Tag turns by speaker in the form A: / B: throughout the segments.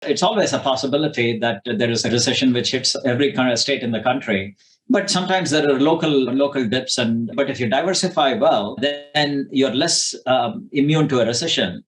A: It's always a possibility that there is a recession which hits every kind of state in the country. But sometimes there are local dips, but if you diversify well, then you're less immune to a recession.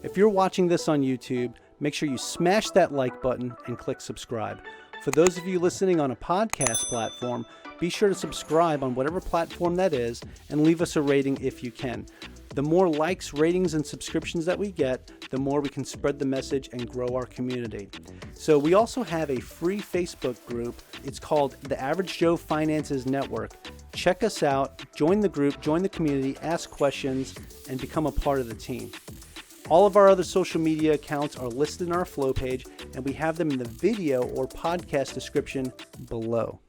B: If you're watching this on YouTube, make sure you smash that like button and click subscribe. For those of you listening on a podcast platform, be sure to subscribe on whatever platform that is and leave us a rating if you can. The more likes, ratings, and subscriptions that we get, the more we can spread the message and grow our community. So we also have a free Facebook group. It's called the Average Joe Finances Network. Check us out, join the group, join the community, ask questions, and become a part of the team. All of our other social media accounts are listed in our flow page, and we have them in the video or podcast description below.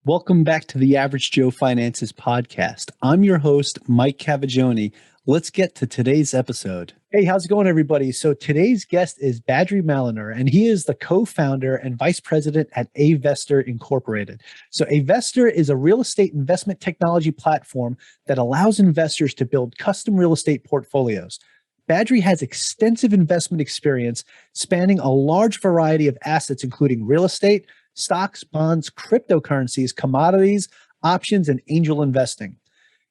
B: Welcome back to the Average Joe Finances podcast. I'm your host, Mike Cavaggioni. Let's get to today's episode. Hey, how's it going, everybody? So today's guest is Badri Malynur, and he is the co-founder and vice president at Avestor Incorporated. So Avestor is a real estate investment technology platform that allows investors to build custom real estate portfolios. Badri has extensive investment experience spanning a large variety of assets, including real estate, stocks, bonds, cryptocurrencies, commodities, options, and angel investing.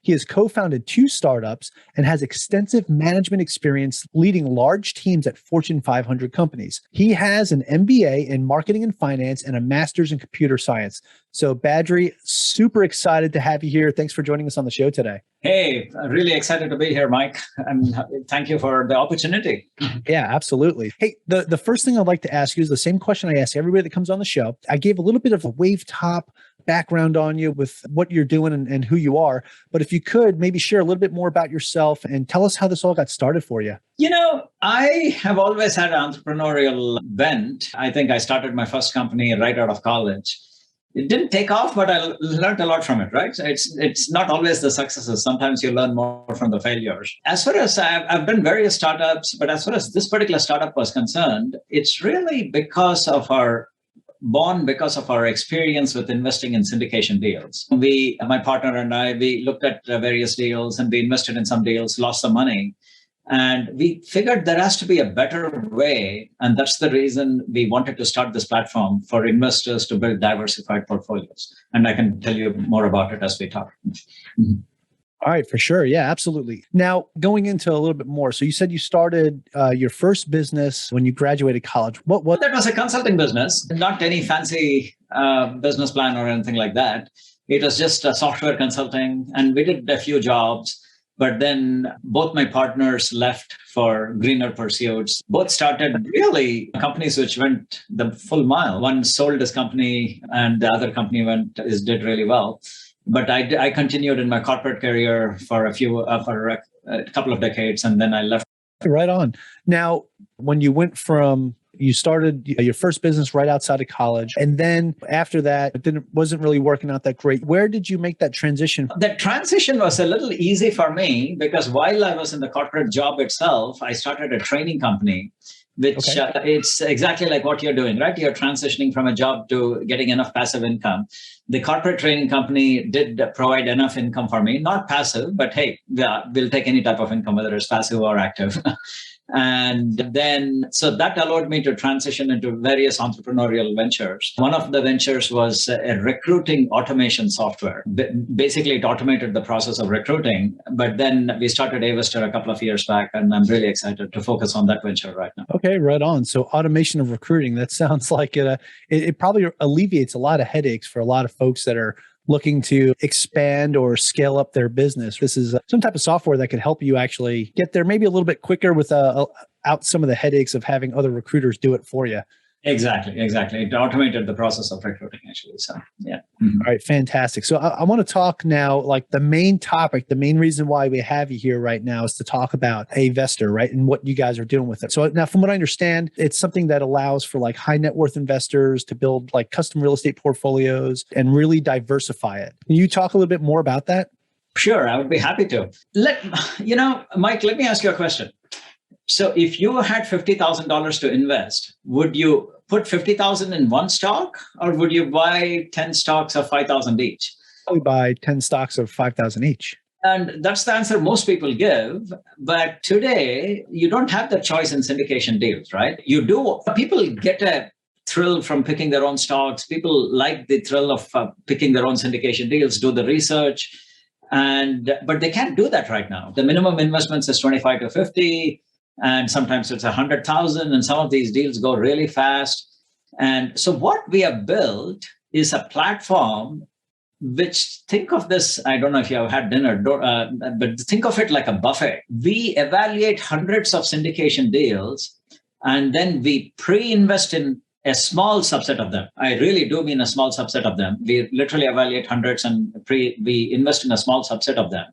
B: He has co-founded 2 startups and has extensive management experience leading large teams at Fortune 500 companies. He has an MBA in marketing and finance and a master's in computer science. So Badri, super excited to have you here. Thanks for joining us on the show today.
A: Hey, really excited to be here, Mike. And thank you for the opportunity.
B: Yeah, absolutely. Hey, the first thing I'd like to ask you is the same question I ask everybody that comes on the show. I gave a little bit of a wave top background on you with what you're doing and who you are. But if you could maybe share a little bit more about yourself and tell us how this all got started for you.
A: You know, I have always had an entrepreneurial bent. I think I started my first company right out of college. It didn't take off, but I learned a lot from it, right? It's not always the successes. Sometimes you learn more from the failures. As far as I've done various startups, but as far as this particular startup was concerned, it's really because of our experience with investing in syndication deals. My partner and I, we looked at various deals and we invested in some deals, lost some money. And we figured there has to be a better way. And that's the reason we wanted to start this platform for investors to build diversified portfolios. And I can tell you more about it as we talk. Mm-hmm.
B: All right, for sure. Yeah, absolutely. Now, going into a little bit more. So you said you started your first business when you graduated college. What?
A: That was a consulting business, not any fancy business plan or anything like that. It was just a software consulting, and we did a few jobs. But then both my partners left for greener pursuits. Both started really companies which went the full mile. One sold his company, and the other company did really well. But I continued in my corporate career for a couple of decades, and then I left.
B: Right on. Now, when you started your first business right outside of college, and then after that, it wasn't really working out that great. Where did you make that transition?
A: The transition was a little easy for me because while I was in the corporate job itself, I started a training company, which it's exactly like what you're doing, right? You're transitioning from a job to getting enough passive income. The corporate training company did provide enough income for me, not passive, but hey, we'll take any type of income, whether it's passive or active. And then, so that allowed me to transition into various entrepreneurial ventures. One of the ventures was a recruiting automation software. Basically, it automated the process of recruiting. But then we started Avestor a couple of years back, and I'm really excited to focus on that venture right now.
B: Okay, right on. So automation of recruiting, that sounds like it probably alleviates a lot of headaches for a lot of folks that are looking to expand or scale up their business. This is some type of software that could help you actually get there maybe a little bit quicker with out some of the headaches of having other recruiters do it for you.
A: Exactly. It automated the process of recruiting, actually. So, yeah. Mm-hmm.
B: All right, fantastic. So I want to talk now, like the main topic, the main reason why we have you here right now is to talk about Avestor, right? And what you guys are doing with it. So now from what I understand, it's something that allows for like high net worth investors to build like custom real estate portfolios and really diversify it. Can you talk a little bit more about that?
A: Sure, I would be happy to. Mike, let me ask you a question. So if you had $50,000 to invest, would you put 50,000 in one stock, or would you buy 10 stocks of 5,000 each?
B: Probably buy 10 stocks of 5,000 each.
A: And that's the answer most people give. But today, you don't have the choice in syndication deals, right? You do. People get a thrill from picking their own stocks. People like the thrill of picking their own syndication deals, do the research. But they can't do that right now. The minimum investments is 25 to 50. And sometimes it's 100,000, and some of these deals go really fast. And so what we have built is a platform which, think of this, I don't know if you have had dinner, but think of it like a buffet. We evaluate hundreds of syndication deals, and then we pre-invest in a small subset of them. I really do mean a small subset of them. We literally evaluate hundreds and we invest in a small subset of them.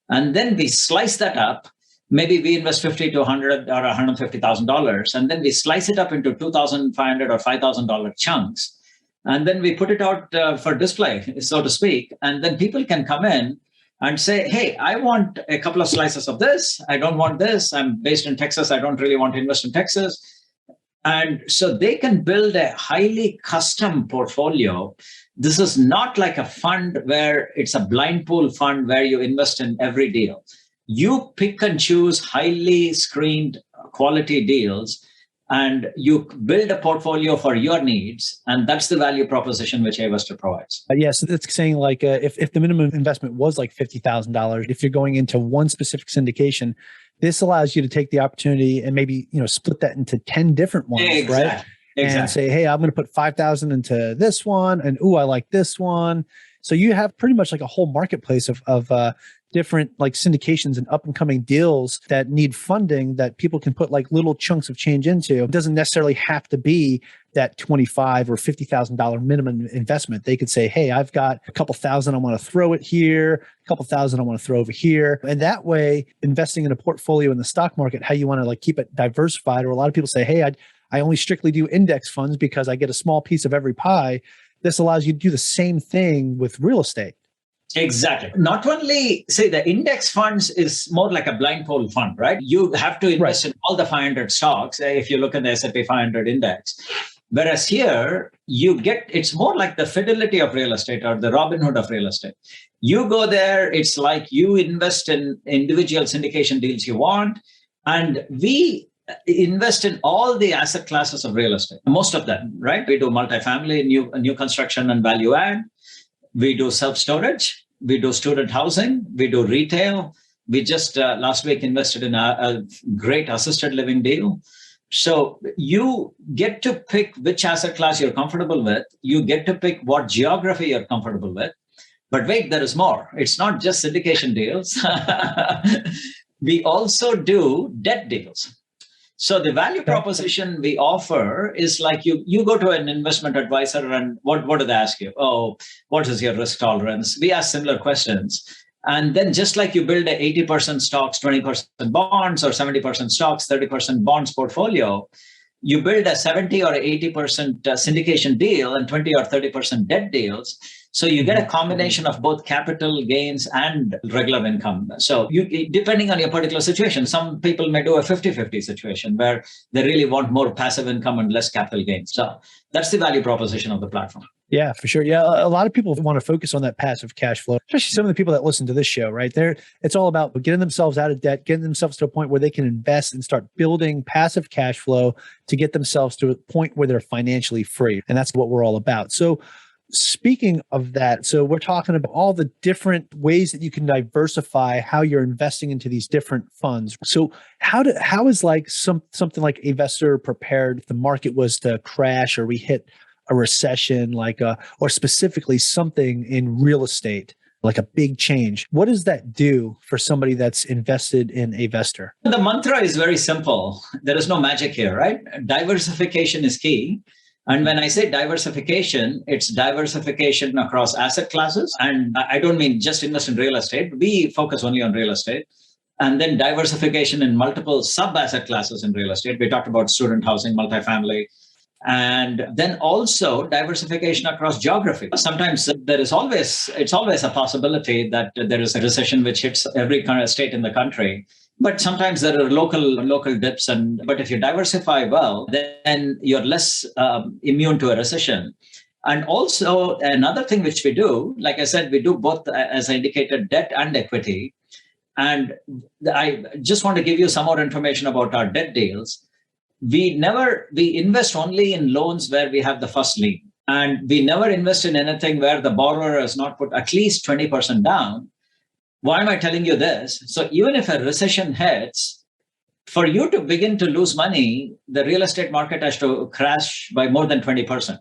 A: And then we slice that up. Maybe we invest $50 to $100 or $150,000, and then we slice it up into $2,500 or $5,000 chunks, and then we put it out for display, so to speak. And then people can come in and say, "Hey, I want a couple of slices of this. I don't want this. I'm based in Texas. I don't really want to invest in Texas." And so they can build a highly custom portfolio. This is not like a fund where it's a blind pool fund where you invest in every deal. You pick and choose highly screened quality deals, and you build a portfolio for your needs. And that's the value proposition which Avestor provides.
B: So that's saying like if the minimum investment was like $50,000, if you're going into one specific syndication, this allows you to take the opportunity and maybe, split that into 10 different ones,
A: exactly.
B: Right? Exactly. And say, hey, I'm going to put 5,000 into this one, and I like this one. So you have pretty much like a whole marketplace of different like syndications and up and coming deals that need funding that people can put like little chunks of change into. It doesn't necessarily have to be that $25,000 or $50,000 minimum investment. They could say, hey, I've got a couple thousand, I want to throw it here, a couple thousand I want to throw over here. And that way, investing in a portfolio in the stock market, how you want to like keep it diversified. Or a lot of people say, hey, I only strictly do index funds because I get a small piece of every pie. This allows you to do the same thing with real estate.
A: Exactly. Not only say the index funds is more like a blind pool fund, right? You have to invest in all the 500 stocks if you look at the S&P 500 index. Whereas here, it's more like the fidelity of real estate or the Robin Hood of real estate. You go there, it's like you invest in individual syndication deals you want, and we invest in all the asset classes of real estate, most of them, right? We do multifamily, new construction and value add. We do self-storage. We do student housing. We do retail. We just last week invested in a great assisted living deal. So you get to pick which asset class you're comfortable with. You get to pick what geography you're comfortable with. But wait, there is more. It's not just syndication deals. We also do debt deals. So the value proposition we offer is like you go to an investment advisor and what do they ask you? Oh, what is your risk tolerance? We ask similar questions. And then just like you build a 80% stocks, 20% bonds, or 70% stocks, 30% bonds portfolio, you build a 70 or 80% syndication deal and 20 or 30% debt deals. So you get a combination of both capital gains and regular income. So depending on your particular situation, some people may do a 50-50 situation where they really want more passive income and less capital gains. So that's the value proposition of the platform.
B: Yeah, for sure. Yeah, a lot of people want to focus on that passive cash flow, especially some of the people that listen to this show, right? It's all about getting themselves out of debt, getting themselves to a point where they can invest and start building passive cash flow to get themselves to a point where they're financially free. And that's what we're all about. So speaking of that, so we're talking about all the different ways that you can diversify how you're investing into these different funds. So how is like something like Avestor prepared if the market was to crash or we hit a recession, or specifically something in real estate? like a big change. What does that do for somebody that's invested in Avestor?
A: The mantra is very simple. There is no magic here, right? Diversification is key. And when I say diversification, it's diversification across asset classes. And I don't mean just invest in real estate. We focus only on real estate. And then diversification in multiple sub-asset classes in real estate. We talked about student housing, multifamily, and then also diversification across geography. Sometimes it's always a possibility that there is a recession which hits every kind of state in the country. But sometimes there are local dips, but if you diversify well, then you're less immune to a recession. And also another thing which we do, like I said, we do both, as I indicated, debt and equity. And I just want to give you some more information about our debt deals. We invest only in loans where we have the first lien. And we never invest in anything where the borrower has not put at least 20% down. Why am I telling you this? So even if a recession hits, for you to begin to lose money, the real estate market has to crash by more than 20%.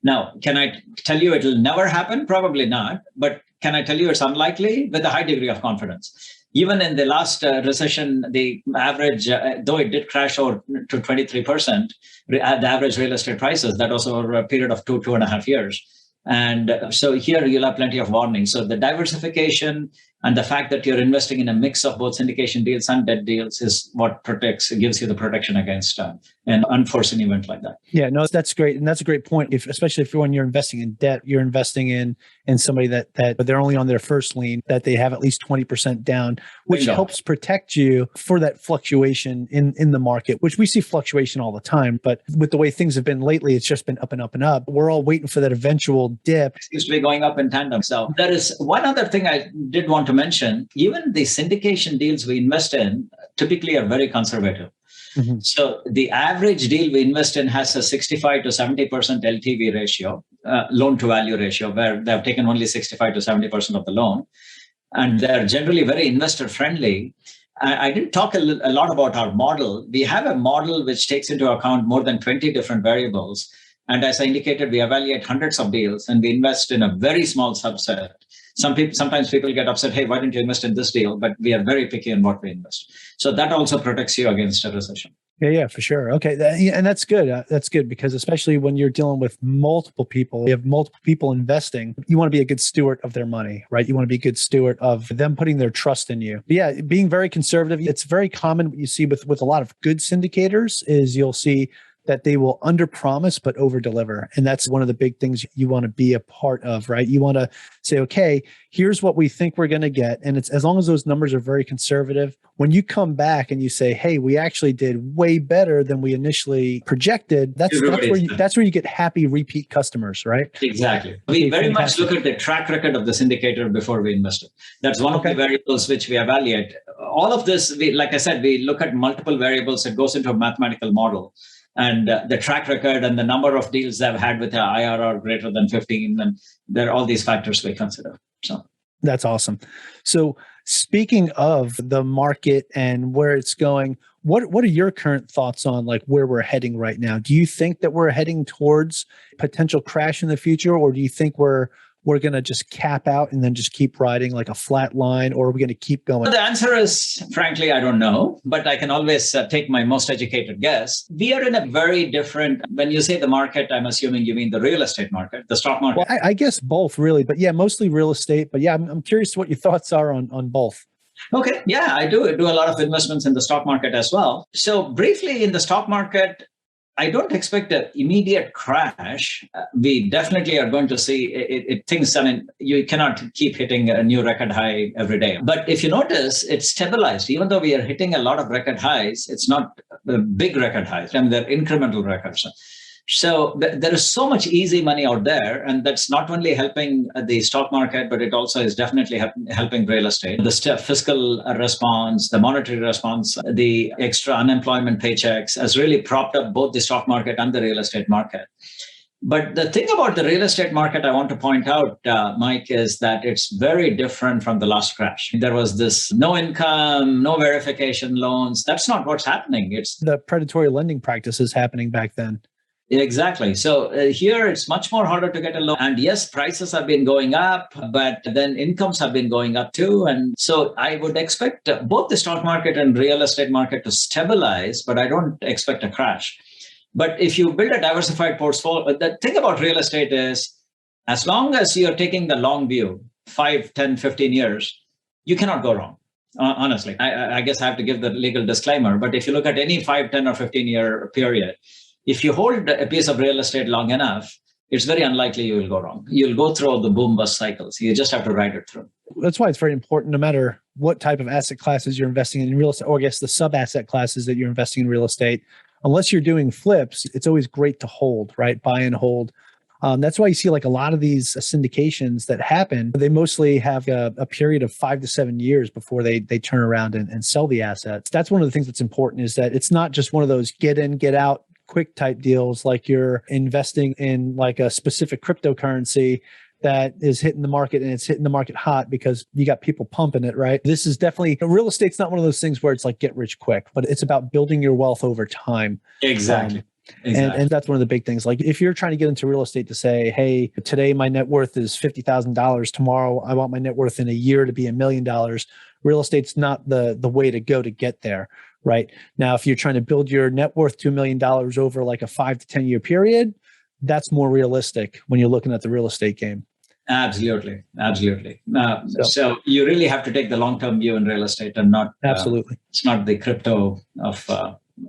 A: Now, can I tell you it will never happen? Probably not. But can I tell you it's unlikely? With a high degree of confidence. Even in the last recession, the average, though it did crash over to 23%, the average real estate prices, that was over a period of 2.5 years. And so here you'll have plenty of warning. So the diversification and the fact that you're investing in a mix of both syndication deals and debt deals is what gives you the protection against an unforeseen event like that.
B: Yeah, no, that's great. And that's a great point. Especially when you're investing in debt, you're investing in somebody that they're only on their first lien, that they have at least 20% down, which helps protect you for that fluctuation in the market, which we see fluctuation all the time. But with the way things have been lately, it's just been up and up and up. We're all waiting for that eventual dip.
A: It seems to be going up in tandem. So there is one other thing I did want to mention. Even the syndication deals we invest in typically are very conservative. Mm-hmm. So the average deal we invest in has a 65 to 70% LTV ratio, loan to value ratio, where they've taken only 65 to 70% of the loan. And they're generally very investor friendly. I didn't talk a lot about our model. We have a model which takes into account more than 20 different variables. And as I indicated, we evaluate hundreds of deals and we invest in a very small subset. Sometimes people get upset, hey, why didn't you invest in this deal? But we are very picky on what we invest. So that also protects you against a recession.
B: Yeah, for sure. Okay. And that's good. That's good because especially when you're dealing with multiple people, you have multiple people investing, you want to be a good steward of their money, right? You want to be a good steward of them putting their trust in you. But yeah, being very conservative. It's very common what you see with a lot of good syndicators is you'll see that they will underpromise but overdeliver. And that's one of the big things you want to be a part of, right? You want to say, okay, here's what we think we're going to get. And it's as long as those numbers are very conservative, when you come back and you say, hey, we actually did way better than we initially projected, that's where you get happy repeat customers, right?
A: Exactly. We very much look at the track record of the syndicator before we invest it. That's one of the variables which we evaluate. All of this, like I said, we look at multiple variables. It goes into a mathematical model. And the track record and the number of deals they've had with an IRR greater than 15, and there are all these factors we consider. So
B: that's awesome. So speaking of the market and where it's going, what are your current thoughts on like where we're heading right now? Do you think that we're heading towards potential crash in the future, or do you think we're going to just cap out and then just keep riding like a flat line, or are we going to keep going?
A: The answer is, frankly, I don't know, but I can always take my most educated guess. We are in a very different, when you say the market, I'm assuming you mean the real estate market, the stock market.
B: Well, I guess both really, but yeah, mostly real estate. But yeah, I'm curious what your thoughts are on both.
A: Okay. Yeah, I do a lot of investments in the stock market as well. So briefly in the stock market, I don't expect an immediate crash. We definitely are going to see things. I mean, you cannot keep hitting a new record high every day. But if you notice, it's stabilized. Even though we are hitting a lot of record highs, it's not big record highs. I mean, they're incremental records. So there is so much easy money out there, and that's not only helping the stock market, but it also is definitely helping real estate. The fiscal response, the monetary response, the extra unemployment paychecks has really propped up both the stock market and the real estate market. But the thing about the real estate market I want to point out, Mike, is that it's very different from the last crash. There was this no income, no verification loans. That's not what's happening. It's
B: the predatory lending practices happening back then.
A: Exactly. So here it's much more harder to get a loan. And yes, prices have been going up, but then incomes have been going up too. And so I would expect both the stock market and real estate market to stabilize, but I don't expect a crash. But if you build a diversified portfolio, the thing about real estate is as long as you're taking the long view, 5, 10, 15 years, you cannot go wrong. Honestly, I guess I have to give the legal disclaimer. But if you look at any 5, 10, or 15-year period, if you hold a piece of real estate long enough, it's very unlikely you will go wrong. You'll go through the boom bust cycles. You just have to ride it through.
B: That's why it's very important, no matter what type of asset classes you're investing in real estate, or I guess the sub asset classes that you're investing in real estate, unless you're doing flips, it's always great to hold, right? Buy and hold. That's why you see like a lot of these syndications that happen, they mostly have a period of 5 to 7 years before they turn around and sell the assets. That's one of the things that's important, is that it's not just one of those get in, get out quick type deals, like you're investing in like a specific cryptocurrency that is hitting the market, and it's hitting the market hot because you got people pumping it, right? This is definitely, real estate's not one of those things where it's like get rich quick, but it's about building your wealth over time.
A: Exactly.
B: And that's one of the big things. Like if you're trying to get into real estate to say, hey, today my net worth is $50,000. Tomorrow I want my net worth in a year to be $1 million. Real estate's not the way to go to get there. Right now, if you're trying to build your net worth to $1 million over like a 5 to 10 year period, that's more realistic when you're looking at the real estate game.
A: Absolutely. So you really have to take the long-term view in real estate, and not
B: absolutely.
A: It's not the crypto of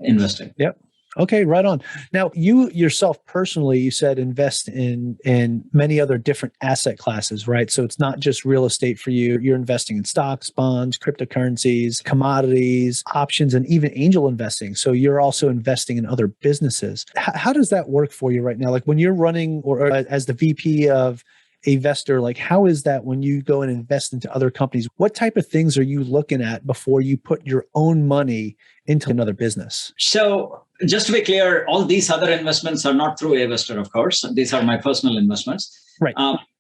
A: investing.
B: Yep. Okay, right on. Now, you yourself personally, you said invest in many other different asset classes, right? So it's not just real estate for you. You're investing in stocks, bonds, cryptocurrencies, commodities, options, and even angel investing. So you're also investing in other businesses. How does that work for you right now? Like when you're running or as the VP of Avestor, like how is that when you go and invest into other companies? What type of things are you looking at before you put your own money into another business?
A: So just to be clear, all these other investments are not through Avestor, of course. These are my personal investments.
B: Right.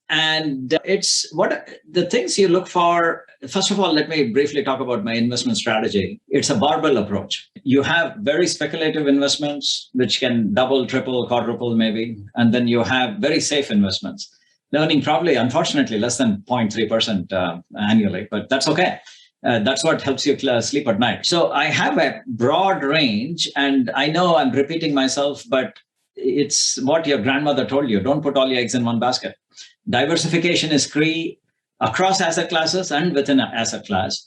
A: And it's what the things you look for. First of all, let me briefly talk about my investment strategy. It's a barbell approach. You have very speculative investments, which can double, triple, quadruple maybe. And then you have very safe investments, earning probably, unfortunately, less than 0.3% annually, but that's okay. That's what helps you sleep at night. So I have a broad range, and I know I'm repeating myself, but it's what your grandmother told you. Don't put all your eggs in one basket. Diversification is key across asset classes and within an asset class.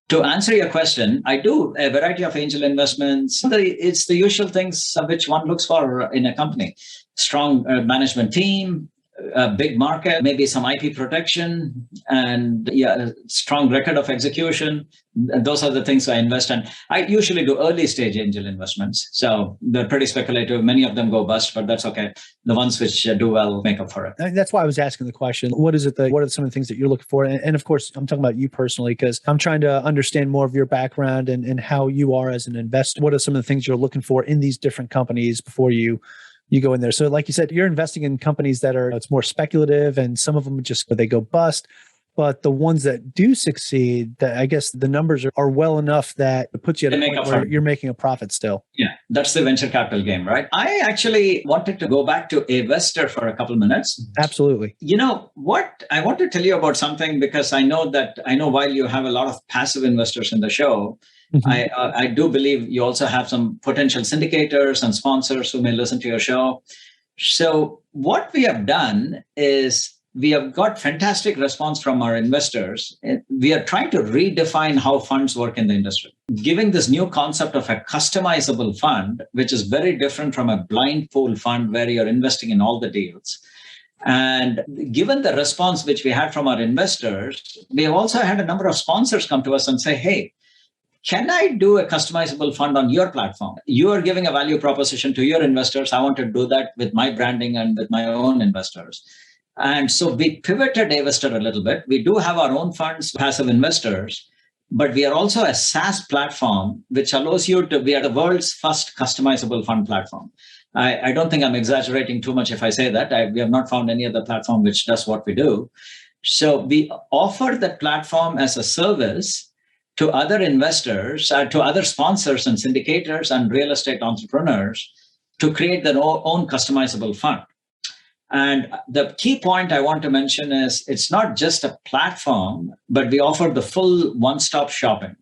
A: To answer your question, I do a variety of angel investments. It's the usual things which one looks for in a company. Strong management team, a big market, maybe some IP protection, and a strong record of execution. Those are the things I invest in. I usually do early stage angel investments. So they're pretty speculative. Many of them go bust, but that's okay. The ones which do well make up for it.
B: That's why I was asking the question. What is it what are some of the things that you're looking for? And of course, I'm talking about you personally, because I'm trying to understand more of your background and how you are as an investor. What are some of the things you're looking for in these different companies before you go in there? So like you said, you're investing in companies that it's more speculative, and some of them just, they go bust. But the ones that do succeed, that I guess the numbers are well enough that it puts you at a point where you're making a profit still.
A: Yeah, that's the venture capital game, right? I actually wanted to go back to Avestor for a couple minutes.
B: Absolutely.
A: You know what? I want to tell you about something, because I know while you have a lot of passive investors in the show, I do believe you also have some potential syndicators and sponsors who may listen to your show. So what we have done is we have got fantastic response from our investors. We are trying to redefine how funds work in the industry, giving this new concept of a customizable fund, which is very different from a blind pool fund where you're investing in all the deals. And given the response which we had from our investors, we have also had a number of sponsors come to us and say, hey, can I do a customizable fund on your platform? You are giving a value proposition to your investors. I want to do that with my branding and with my own investors. And so we pivoted Avestor a little bit. We do have our own funds, passive investors, but we are also a SaaS platform, which allows you to be the world's first customizable fund platform. I don't think I'm exaggerating too much if I say that. We have not found any other platform which does what we do. So we offer that platform as a service to other investors, to other sponsors and syndicators and real estate entrepreneurs. to create their own customizable fund. And the key point I want to mention is it's not just a platform, but we offer the full one-stop shopping.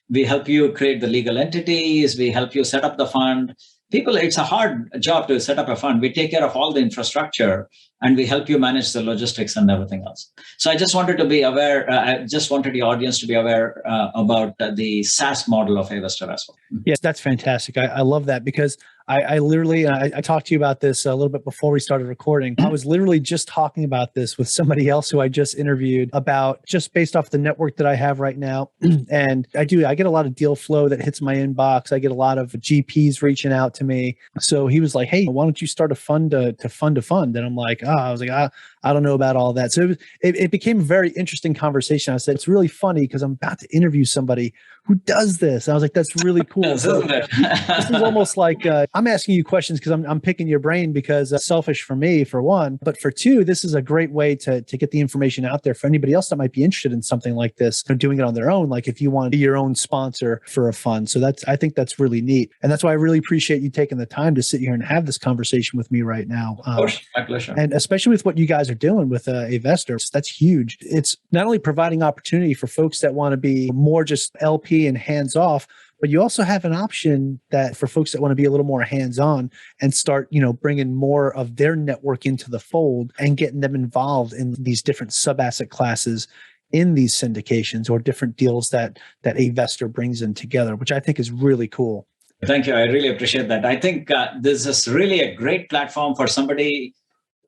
A: We help you create the legal entities. We help you set up the fund. People, it's a hard job to set up a fund. We take care of all the infrastructure and we help you manage the logistics and everything else. So I just wanted to be aware, I just wanted the audience to be aware about the SaaS model of Avestor as well.
B: Yes, that's fantastic. I love that because I literally, I talked to you about this a little bit before we started recording. I was literally just talking about this with somebody else who I just interviewed about just based off the network that I have right now. And I get a lot of deal flow that hits my inbox. I get a lot of GPs reaching out to me. So he was like, hey, why don't you start a fund to fund a fund? And I'm like, I was like, I don't know about all that. So it became a very interesting conversation. I said, it's really funny because I'm about to interview somebody who does this. And I was like, that's really cool. So this is almost like I'm asking you questions because I'm picking your brain because selfish for me, for one, but for two, this is a great way to get the information out there for anybody else that might be interested in something like this. They're doing it on their own. Like if you want to be your own sponsor for a fund. So I think that's really neat. And that's why I really appreciate you taking the time to sit here and have this conversation with me right now.
A: Of course, my pleasure.
B: And especially with what you guys are doing with Avestor, that's huge. It's not only providing opportunity for folks that want to be more just LP and hands off, but you also have an option that for folks that want to be a little more hands-on and start, bringing more of their network into the fold and getting them involved in these different sub-asset classes in these syndications or different deals that Avestor brings in together, which I think is really cool.
A: Thank you. I really appreciate that. I think this is really a great platform for somebody,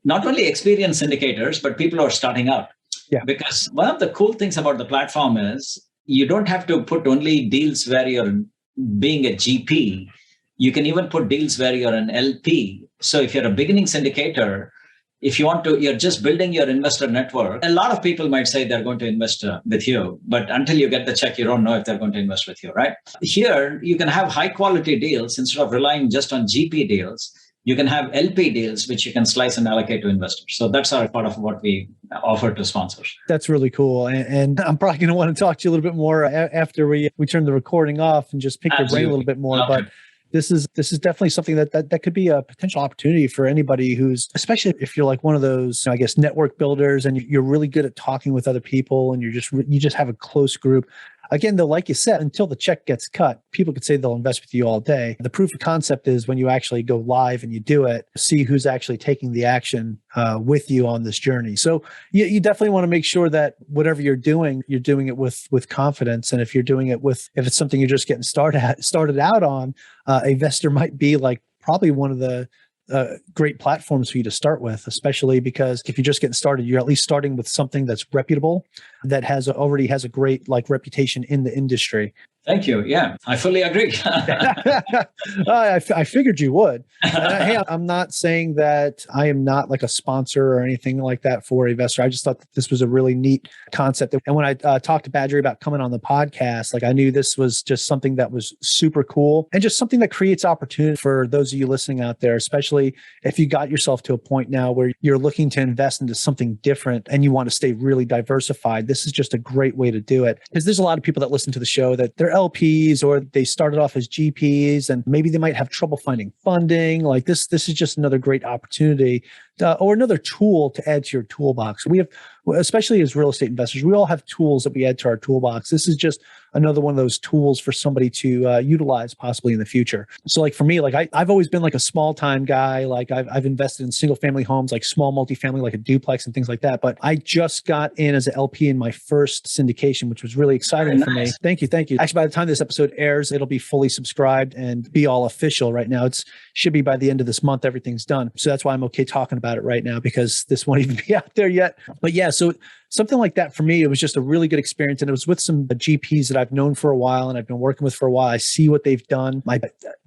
A: not only experienced syndicators, but people who are starting out.
B: Yeah.
A: Because one of the cool things about the platform is you don't have to put only deals where you're being a GP. You can even put deals where you're an LP. So if you're a beginning syndicator, if you want to, you're just building your investor network. A lot of people might say they're going to invest with you, but until you get the check, you don't know if they're going to invest with you, right? Here, you can have high quality deals instead of relying just on GP deals. You can have LP deals, which you can slice and allocate to investors. So that's our part of what we offer to sponsors.
B: That's really cool. And I'm probably going to want to talk to you a little bit more after we turn the recording off and just pick your brain a little bit more. But this is definitely something that could be a potential opportunity for anybody who's, especially if you're like one of those, I guess, network builders and you're really good at talking with other people and you just have a close group. Again, though, like you said, until the check gets cut, people could say they'll invest with you all day. The proof of concept is when you actually go live and you do it, see who's actually taking the action with you on this journey. So you definitely want to make sure that whatever you're doing it with confidence. And if you're doing it if it's something you're just getting started out on, Avestor might be like probably one of the great platforms for you to start with, especially because if you're just getting started, you're at least starting with something that's reputable, that already has a great reputation in the industry.
A: Thank you. Yeah, I fully agree.
B: I figured you would. Hey, I'm not saying that I am not like a sponsor or anything like that for Avestor. I just thought that this was a really neat concept. And when I talked to Badri about coming on the podcast, I knew this was just something that was super cool and just something that creates opportunity for those of you listening out there, especially if you got yourself to a point now where you're looking to invest into something different and you want to stay really diversified. This is just a great way to do it because there's a lot of people that listen to the show that they're LPs or they started off as GPs and maybe they might have trouble finding funding. Like this is just another great opportunity or another tool to add to your toolbox. We have, especially as real estate investors, we all have tools that we add to our toolbox. This is just another one of those tools for somebody to utilize possibly in the future. So like for me, I've always been like a small time guy. Like I've invested in single family homes, like small multifamily, like a duplex and things like that. But I just got in as an LP in my first syndication, which was really exciting for me. Thank you. Actually, by the time this episode airs, it'll be fully subscribed and be all official right now. Should be by the end of this month, everything's done. So that's why I'm okay talking about it right now because this won't even be out there yet. But yeah, so something like that for me, it was just a really good experience. And it was with some GPs that I've known for a while and I've been working with for a while. I see what they've done.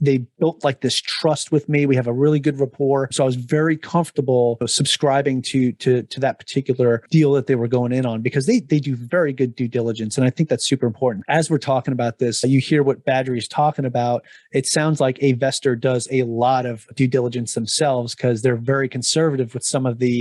B: They built like this trust with me. We have a really good rapport. So I was very comfortable subscribing to that particular deal that they were going in on because they do very good due diligence. And I think that's super important. As we're talking about this, you hear what Badri is talking about. It sounds like Avestor does a lot of due diligence themselves because they're very conservative with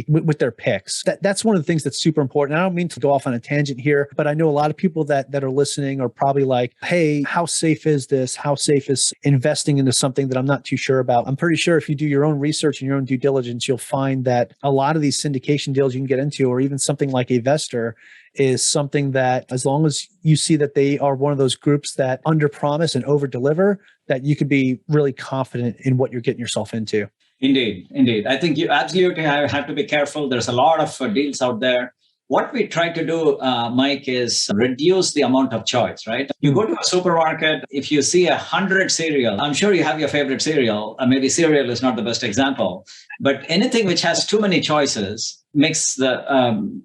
B: with their picks. That's one of the things that's super important. important. I don't mean to go off on a tangent here, but I know a lot of people that are listening are probably like, hey, how safe is this? How safe is investing into something that I'm not too sure about? I'm pretty sure if you do your own research and your own due diligence, you'll find that a lot of these syndication deals you can get into, or even something like Avestor, is something that as long as you see that they are one of those groups that under promise and over deliver, that you could be really confident in what you're getting yourself into.
A: Indeed, indeed. I think you absolutely have to be careful. There's a lot of deals out there. What we try to do, Mike, is reduce the amount of choice, right? You go to a supermarket, if you see 100 cereal, I'm sure you have your favorite cereal. Maybe cereal is not the best example, but anything which has too many choices makes the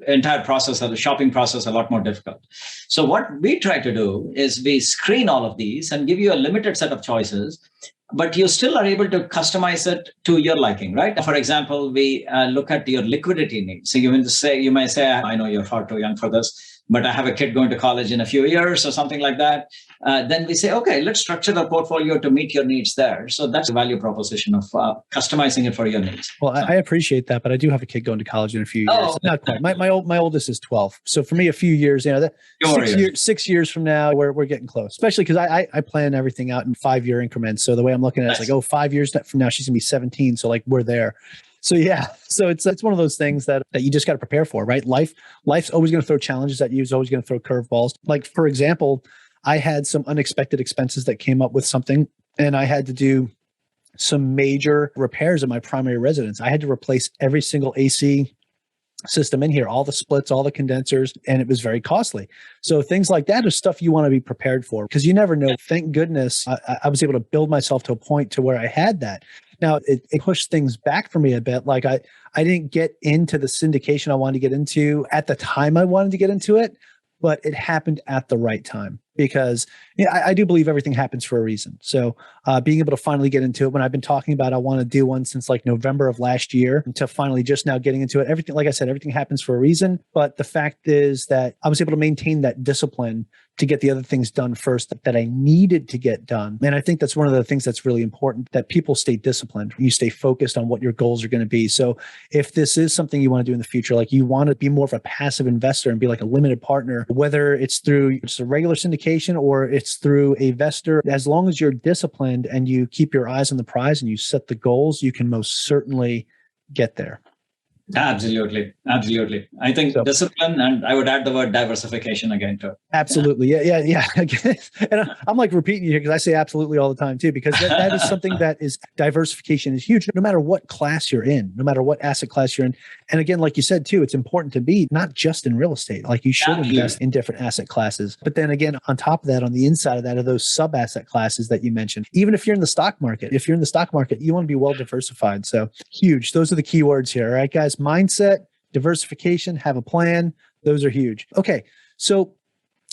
A: entire process of the shopping process a lot more difficult. So what we try to do is we screen all of these and give you a limited set of choices, but you still are able to customize it to your liking, right? For example, we look at your liquidity needs. So you may say, I know you're far too young for this, but I have a kid going to college in a few years or something like that. Then we say, okay, let's structure the portfolio to meet your needs there. So that's the value proposition of customizing it for your needs.
B: Well, I appreciate that, but I do have a kid going to college in a few years. Oh. Not quite. My oldest is 12. So for me, a few years, 6 years from now, we're getting close. Especially because I plan everything out in 5-year increments. So the way I'm looking at it is like, 5 years from now, she's gonna be 17. So like we're there. So yeah, so it's one of those things that you just got to prepare for, right? Life's always going to throw challenges at you. It's always going to throw curveballs. Like for example, I had some unexpected expenses that came up with something, and I had to do some major repairs in my primary residence. I had to replace every single AC system in here, all the splits, all the condensers, and it was very costly. So things like that are stuff you want to be prepared for, because you never know. Thank goodness I was able to build myself to a point to where I had that. Now, it pushed things back for me a bit. Like I didn't get into the syndication I wanted to get into at the time I wanted to get into it, but it happened at the right time, because I do believe everything happens for a reason. So being able to finally get into it, when I've been talking about I want to do one since like November of last year, to finally just now getting into it, everything, like I said, everything happens for a reason. But the fact is that I was able to maintain that discipline to get the other things done first that I needed to get done. And I think that's one of the things that's really important, that people stay disciplined. You stay focused on what your goals are going to be. So if this is something you want to do in the future, like you want to be more of a passive investor and be like a limited partner, whether it's through just a regular syndication or it's through Avestor, as long as you're disciplined and you keep your eyes on the prize and you set the goals, you can most certainly get there.
A: Absolutely. Absolutely. I think discipline, and I would add the word diversification again too.
B: Absolutely. Yeah. And I'm like repeating you here because I say absolutely all the time too, because that is something that is, diversification is huge, no matter what class you're in, no matter what asset class you're in. And again, like you said too, it's important to be not just in real estate. Like you should invest in different asset classes. But then again, on top of that, on the inside of that are those sub asset classes that you mentioned. Even if you're in the stock market, you want to be well diversified. So huge. Those are the key words here. All right, guys. Mindset, diversification, have a plan. Those are huge. Okay. So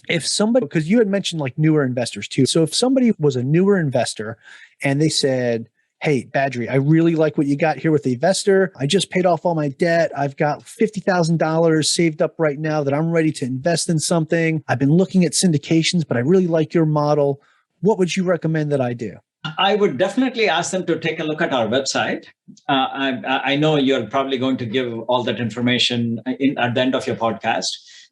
B: if somebody, because you had mentioned like newer investors too. So if somebody was a newer investor and they said, hey, Badri, I really like what you got here with the Avestor. I just paid off all my debt. I've got $50,000 saved up right now that I'm ready to invest in something. I've been looking at syndications, but I really like your model. What would you recommend that I do?
A: I would definitely ask them to take a look at our website. I know you're probably going to give all that information at the end of your podcast,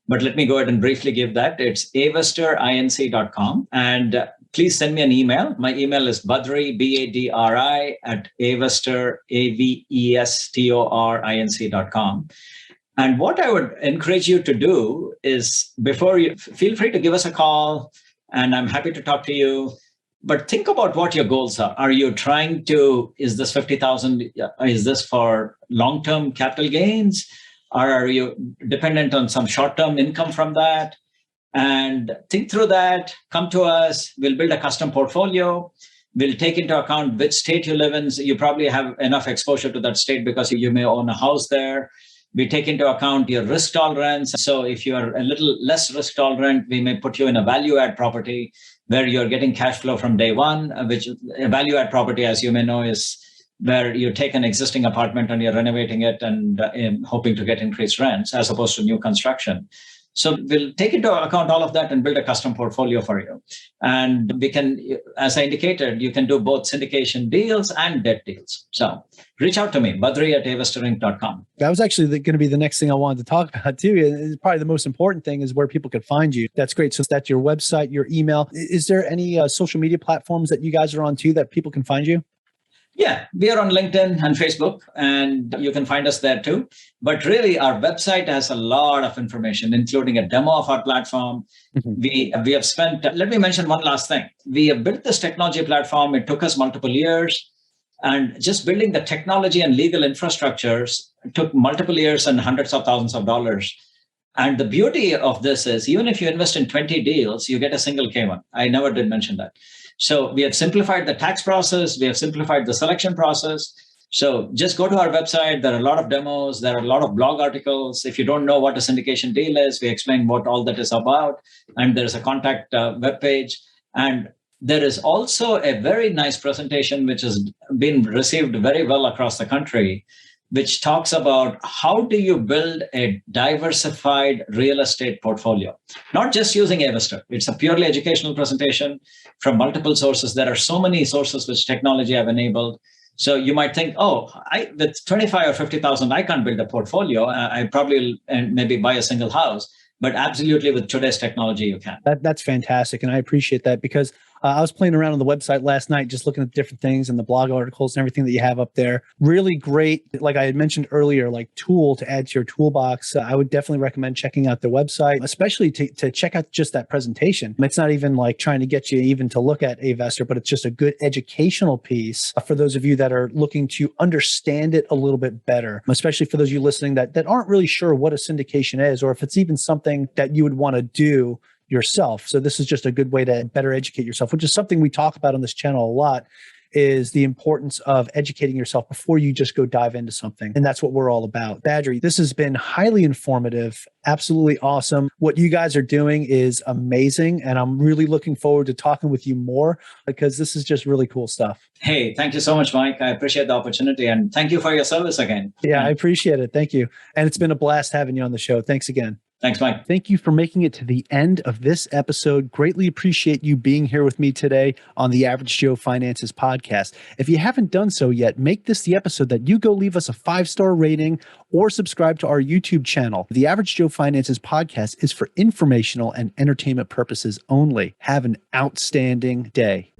A: but let me go ahead and briefly give that. It's avestorinc.com. And please send me an email. My email is Badri, Badri, at Avestor, Avestorinc.com. And what I would encourage you to do is, before you feel free to give us a call, and I'm happy to talk to you. But think about what your goals are. Are you trying to, is this 50,000, is this for long-term capital gains? Or are you dependent on some short-term income from that? And think through that, come to us, we'll build a custom portfolio. We'll take into account which state you live in. So you probably have enough exposure to that state because you may own a house there. We take into account your risk tolerance. So if you are a little less risk tolerant, we may put you in a value add property where you're getting cash flow from day one, which a value add property, as you may know, is where you take an existing apartment and you're renovating it and hoping to get increased rents as opposed to new construction. So we'll take into account all of that and build a custom portfolio for you. And we can, as I indicated, you can do both syndication deals and debt deals. So reach out to me, badri@avestorinc.com.
B: That was actually going to be the next thing I wanted to talk about too. It's probably the most important thing is where people could find you. That's great. So that's your website, your email. Is there any social media platforms that you guys are on too that people can find you?
A: Yeah, we are on LinkedIn and Facebook, and you can find us there too. But really, our website has a lot of information, including a demo of our platform. We have spent, let me mention one last thing. We have built this technology platform. It took us multiple years. And just building the technology and legal infrastructures took multiple years and hundreds of thousands of dollars. And the beauty of this is, even if you invest in 20 deals, you get a single K1. I never did mention that. So we have simplified the tax process. We have simplified the selection process. So just go to our website. There are a lot of demos. There are a lot of blog articles. If you don't know what a syndication deal is, we explain what all that is about. And there's a contact webpage. And there is also a very nice presentation, which has been received very well across the country, which talks about how do you build a diversified real estate portfolio, not just using Avestor. It's a purely educational presentation from multiple sources. There are so many sources which technology have enabled. So you might think, with 25 or 50,000, I can't build a portfolio. I probably maybe buy a single house. But absolutely, with today's technology, you can.
B: That's fantastic. And I appreciate that because I was playing around on the website last night, just looking at different things and the blog articles and everything that you have up there. Really great. Like I had mentioned earlier, like tool to add to your toolbox. I would definitely recommend checking out their website, especially to check out just that presentation. It's not even like trying to get you even to look at Avestor, but it's just a good educational piece for those of you that are looking to understand it a little bit better, especially for those of you listening that aren't really sure what a syndication is, or if it's even something that you would want to do yourself. So this is just a good way to better educate yourself, which is something we talk about on this channel a lot, is the importance of educating yourself before you just go dive into something. And that's what we're all about. Badri, this has been highly informative, absolutely awesome. What you guys are doing is amazing. And I'm really looking forward to talking with you more because this is just really cool stuff.
A: Hey, thank you so much, Mike. I appreciate the opportunity. And thank you for your service again.
B: Yeah, I appreciate it. Thank you. And it's been a blast having you on the show. Thanks again.
A: Thanks, Mike.
B: Thank you for making it to the end of this episode. Greatly appreciate you being here with me today on the Average Joe Finances podcast. If you haven't done so yet, make this the episode that you go leave us a 5-star rating or subscribe to our YouTube channel. The Average Joe Finances podcast is for informational and entertainment purposes only. Have an outstanding day.